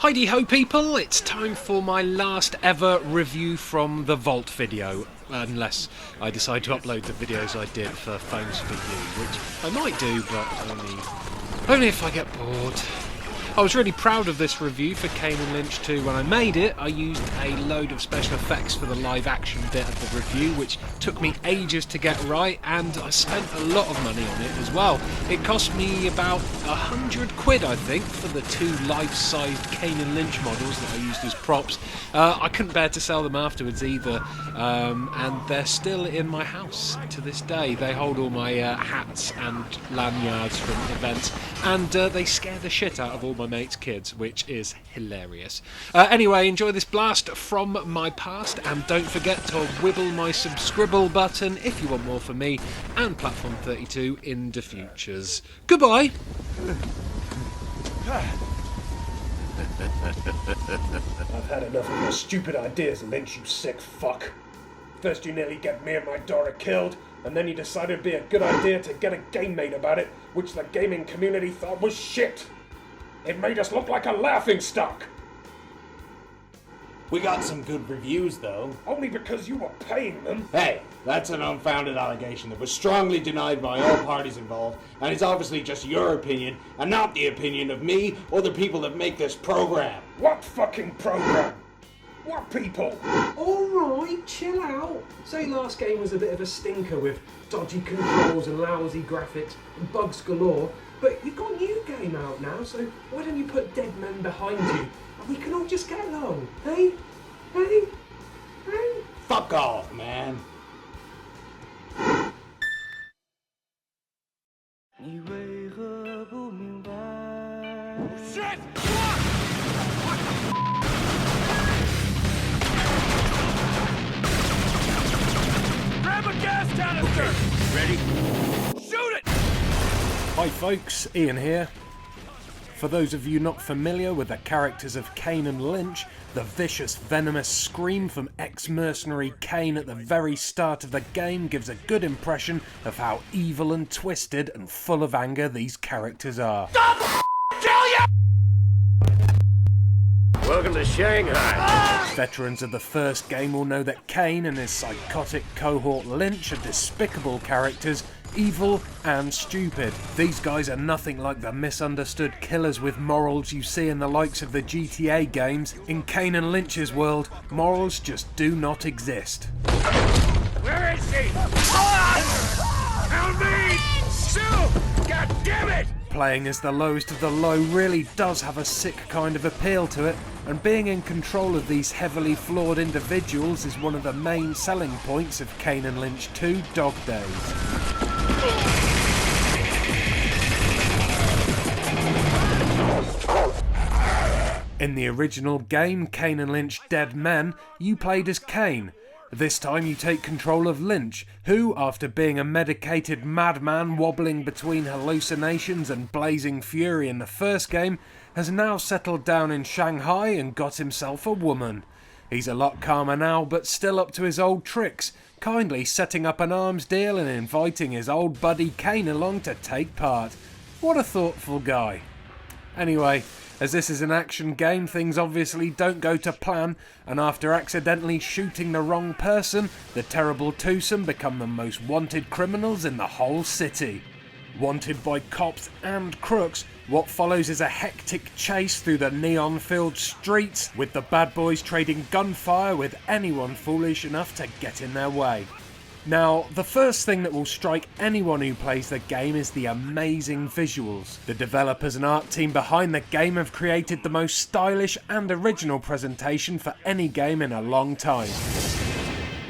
Heidi ho people, it's time for my last ever review from the Vault video, unless I decide to upload the videos I did for Phones for You, which I might do, but only if I get bored. I was really proud of this review for Kane and Lynch 2 when I made it. I used a load of special effects for the live action bit of the review, which took me ages to get right, and I spent a lot of money on it as well. It cost me about £100, I think, for the two life-sized Kane and Lynch models that I used as props. I couldn't bear to sell them afterwards either, and they're still in my house to this day. They hold all my hats and lanyards from events, and they scare the shit out of all my mates' kids, which is hilarious. Anyway, enjoy this blast from my past, and don't forget to wibble my scribble button if you want more from me and Platform32 in the futures. Goodbye! I've had enough of your stupid ideas, Lynch, you sick fuck. First you nearly get me and my daughter killed, and then you decided it'd be a good idea to get a game made about it, which the gaming community thought was shit. It made us look like a laughingstock. We got some good reviews, though. Only because you were paying them. Hey, that's an unfounded allegation that was strongly denied by all parties involved, and it's obviously just your opinion, and not the opinion of me or the people that make this program. What fucking program? What people? Alright, chill out. Say last game was a bit of a stinker with dodgy controls and lousy graphics and bugs galore, but you've got a new game out now, so why don't you put dead men behind you and we can all just get along, hey? Hey? Hey? Fuck off, man. Shit! Grab a gas canister! Ready? Shoot it! Hi folks, Ian here. For those of you not familiar with the characters of Kane and Lynch, the vicious, venomous scream from ex-mercenary Kane at the very start of the game gives a good impression of how evil and twisted and full of anger these characters are. Kill you! Welcome to Shanghai. Veterans of the first game will know that Kane and his psychotic cohort Lynch are despicable characters, evil and stupid. These guys are nothing like the misunderstood killers with morals you see in the likes of the GTA games. In Kane and Lynch's world, morals just do not exist. Where is she? Help me! Sue! God damn it! Playing as the lowest of the low really does have a sick kind of appeal to it, and being in control of these heavily flawed individuals is one of the main selling points of Kane and Lynch 2 Dog Days. In the original game, Kane and Lynch Dead Men, you played as Kane. This time you take control of Lynch, who, after being a medicated madman wobbling between hallucinations and blazing fury in the first game, has now settled down in Shanghai and got himself a woman. He's a lot calmer now, but still up to his old tricks, kindly setting up an arms deal and inviting his old buddy Kane along to take part. What a thoughtful guy. Anyway, as this is an action game, things obviously don't go to plan, and after accidentally shooting the wrong person, the terrible twosome become the most wanted criminals in the whole city. Wanted by cops and crooks, what follows is a hectic chase through the neon-filled streets, with the bad boys trading gunfire with anyone foolish enough to get in their way. Now, the first thing that will strike anyone who plays the game is the amazing visuals. The developers and art team behind the game have created the most stylish and original presentation for any game in a long time.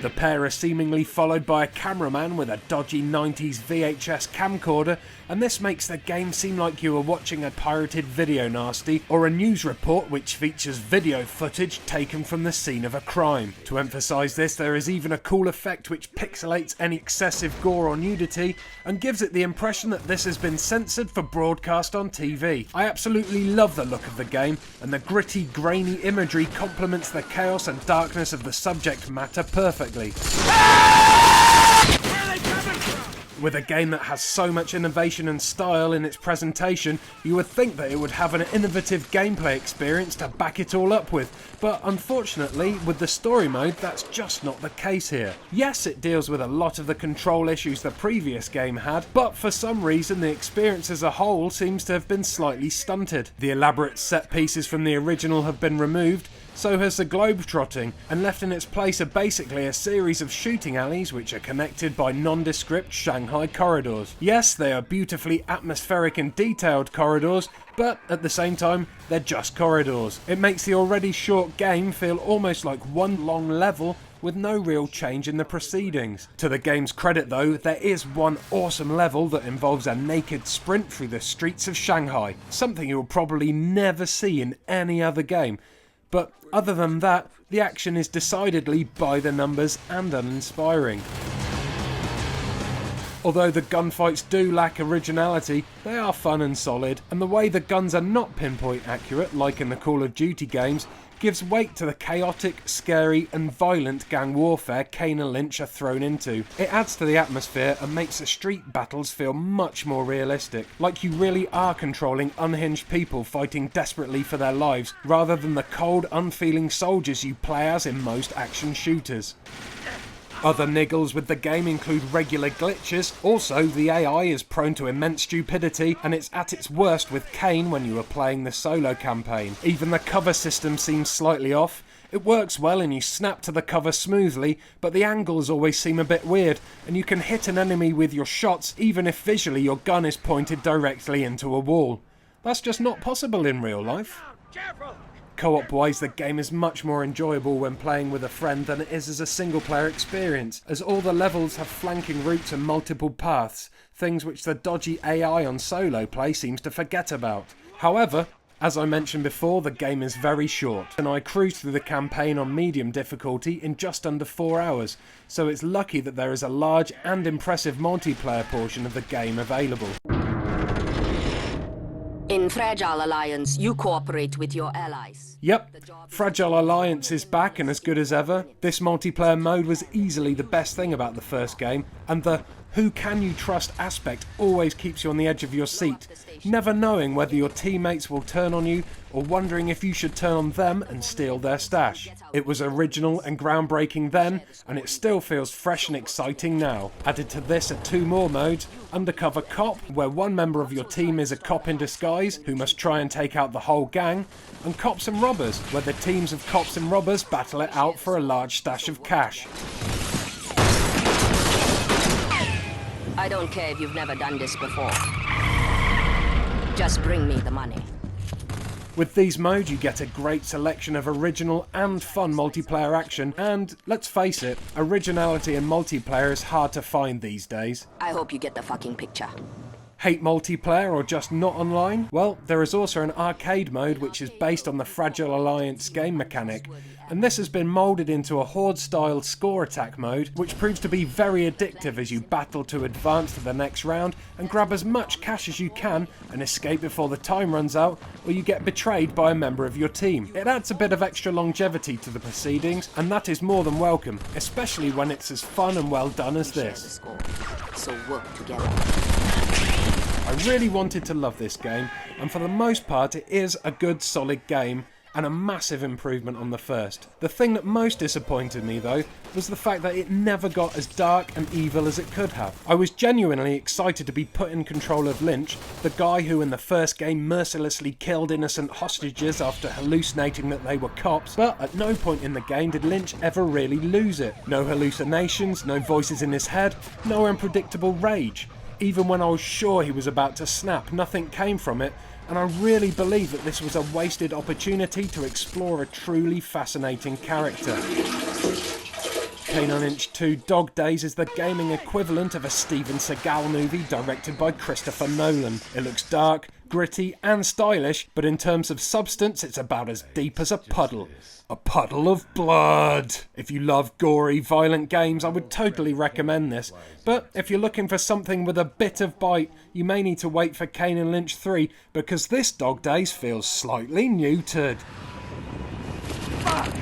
The pair are seemingly followed by a cameraman with a dodgy 90s VHS camcorder, and this makes the game seem like you are watching a pirated video nasty or a news report which features video footage taken from the scene of a crime. To emphasise this, there is even a cool effect which pixelates any excessive gore or nudity and gives it the impression that this has been censored for broadcast on TV. I absolutely love the look of the game, and the gritty, grainy imagery complements the chaos and darkness of the subject matter perfectly. Where are they coming from? With a game that has so much innovation and style in its presentation, you would think that it would have an innovative gameplay experience to back it all up with, but unfortunately, with the story mode, that's just not the case here. Yes, it deals with a lot of the control issues the previous game had, but for some reason the experience as a whole seems to have been slightly stunted. The elaborate set pieces from the original have been removed, so has the globetrotting, and left in its place are basically a series of shooting alleys which are connected by nondescript Shanghai corridors. Yes, they are beautifully atmospheric and detailed corridors, but at the same time, they're just corridors. It makes the already short game feel almost like one long level with no real change in the proceedings. To the game's credit though, there is one awesome level that involves a naked sprint through the streets of Shanghai, something you'll probably never see in any other game. But other than that, the action is decidedly by the numbers and uninspiring. Although the gunfights do lack originality, they are fun and solid, and the way the guns are not pinpoint accurate, like in the Call of Duty games, gives weight to the chaotic, scary and violent gang warfare Kane and Lynch are thrown into. It adds to the atmosphere and makes the street battles feel much more realistic, like you really are controlling unhinged people fighting desperately for their lives, rather than the cold, unfeeling soldiers you play as in most action shooters. Other niggles with the game include regular glitches. Also, the AI is prone to immense stupidity, and it's at its worst with Kane when you are playing the solo campaign. Even the cover system seems slightly off. It works well and you snap to the cover smoothly, but the angles always seem a bit weird, and you can hit an enemy with your shots even if visually your gun is pointed directly into a wall. That's just not possible in real life. Careful! Co-op wise, the game is much more enjoyable when playing with a friend than it is as a single player experience, as all the levels have flanking routes and multiple paths, things which the dodgy AI on solo play seems to forget about. However, as I mentioned before, the game is very short, and I cruised through the campaign on medium difficulty in just under 4 hours, so it's lucky that there is a large and impressive multiplayer portion of the game available. In Fragile Alliance, you cooperate with your allies. Yep, Fragile Alliance is back and as good as ever. This multiplayer mode was easily the best thing about the first game, and the who can you trust aspect always keeps you on the edge of your seat, never knowing whether your teammates will turn on you or wondering if you should turn on them and steal their stash. It was original and groundbreaking then, and it still feels fresh and exciting now. Added to this are 2 more modes: Undercover Cop, where one member of your team is a cop in disguise who must try and take out the whole gang, and Cops and Robbers, where the teams of cops and robbers battle it out for a large stash of cash. I don't care if you've never done this before. Just bring me the money. With these modes you get a great selection of original and fun multiplayer action, and let's face it, originality in multiplayer is hard to find these days. I hope you get the fucking picture. Hate multiplayer or just not online? Well, there is also an arcade mode which is based on the Fragile Alliance game mechanic, and this has been moulded into a horde-style score attack mode, which proves to be very addictive as you battle to advance to the next round and grab as much cash as you can and escape before the time runs out, or you get betrayed by a member of your team. It adds a bit of extra longevity to the proceedings, and that is more than welcome, especially when it's as fun and well done as this. So work together. I really wanted to love this game, and for the most part it is a good solid game and a massive improvement on the first. The thing that most disappointed me though was the fact that it never got as dark and evil as it could have. I was genuinely excited to be put in control of Lynch, the guy who in the first game mercilessly killed innocent hostages after hallucinating that they were cops, but at no point in the game did Lynch ever really lose it. No hallucinations, no voices in his head, no unpredictable rage. Even when I was sure he was about to snap, nothing came from it, and I really believe that this was a wasted opportunity to explore a truly fascinating character. Kane and Lynch 2 Dog Days is the gaming equivalent of a Steven Seagal movie directed by Christopher Nolan. It looks dark, gritty and stylish, but in terms of substance it's about as deep as a puddle. A puddle of blood! If you love gory, violent games, I would totally recommend this. But if you're looking for something with a bit of bite, you may need to wait for Kane and Lynch 3, because this Dog Days feels slightly neutered. Fuck!